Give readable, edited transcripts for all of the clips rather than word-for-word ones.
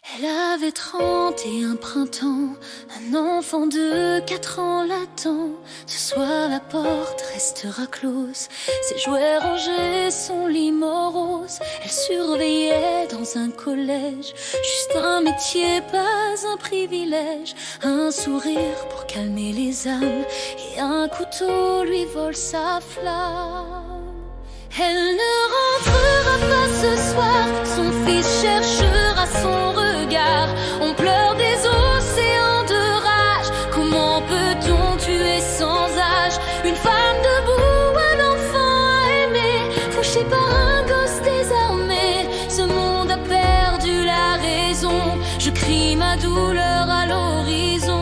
Elle avait 31 printemps, un enfant de 4 ans l'attend. Ce soir la porte restera close, ses jouets rangés, son lit morose. Elle surveillait dans un collège, juste un métier, pas un privilège. Un sourire pour calmer les âmes, et un couteau lui vole sa flamme. Elle ne rentrera pas ce soir, son fils cherchera son regard. On pleure des océans de rage, comment peut-on tuer sans âge une femme debout, un enfant à aimer, fauché par un gosse désarmé. Ce monde a perdu la raison, je crie ma douleur à l'horizon.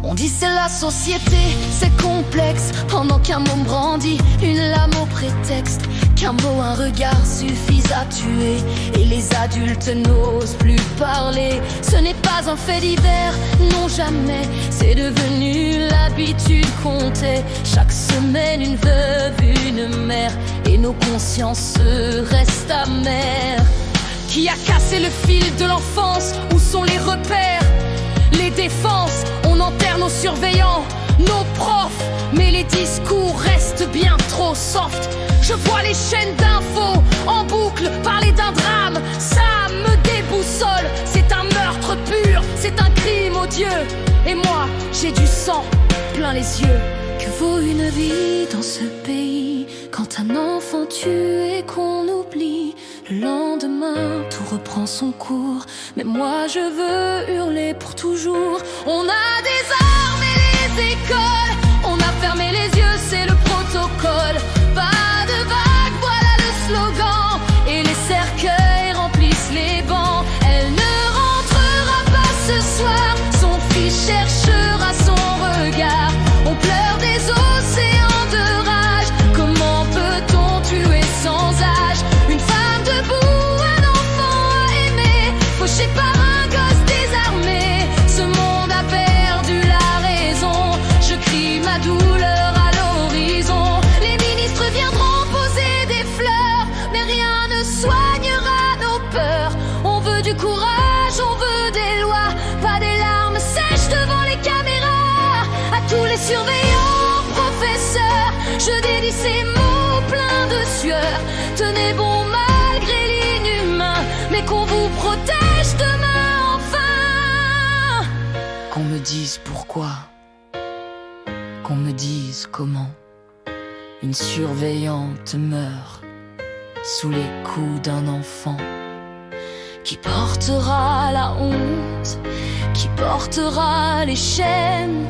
On dit c'est la société, c'est complexe, pendant qu'un mot brandit une lame au prétexte, qu'un mot, un regard suffisent à tuer, et les adultes n'osent plus parler. Ce n'est pas un fait divers, non jamais, c'est devenu l'habitude comptée. Chaque semaine une veuve, une mère, et nos consciences restent amères. Qui a cassé le fil de l'enfance? Où sont les repères, les défenses? On enterre nos surveillants, nos profs, mais les discours restent bien trop soft. Je vois les chaînes d'infos en boucle parler d'un drame, ça me déboussole. C'est un meurtre pur, c'est un crime odieux, et moi j'ai du sang plein les yeux. Que vaut une vie dans ce pays quand un enfant tue et qu'on oublie? Le lendemain, tout reprend son cours, mais moi je veux hurler pour toujours. On a des armes et les écoles, on a fermé les yeux, c'est le protocole. Pas de vagues, voilà le slogan, et les cercueils remplissent les bancs. Elle ne rentrera pas ce soir, son fils cherchera son regard. On pleure des océans de rage, comment peut-on tuer sans âge une femme debout, un enfant à aimer, fauché par un gosse désarmé. Ce monde a perdu la raison, je crie ma douleur à l'horizon. Les ministres viendront poser des fleurs, mais rien ne soignera nos peurs. On veut du courage, on veut des lois, pas des larmes sèches devant les caméras. À tous les surveillants, professeurs, je dédie ces mots pleins de sueur. Tenez bon malgré l'inhumain, mais qu'on vous protège demain enfin. Qu'on me dise pourquoi, qu'on me dise comment une surveillante meurt sous les coups d'un enfant. Qui portera la honte, qui portera les chaînes?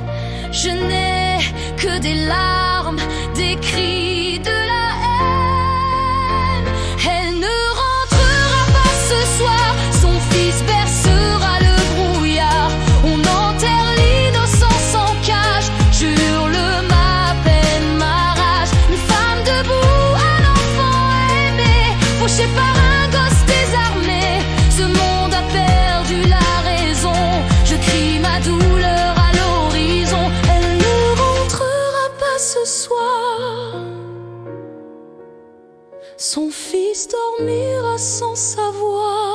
Je n'ai que des larmes, des cris, de la haine. Elle ne rentrera pas ce soir, son fils bercera le brouillard. On enterre l'innocence en cage, je hurle ma peine, ma rage. Une femme debout, un enfant aimé, fauché par un gosse désarmé. Ce monde a perdu la raison, je crie ma douleur à l'horizon. Elle ne rentrera pas ce soir, son fils dormira sans savoir.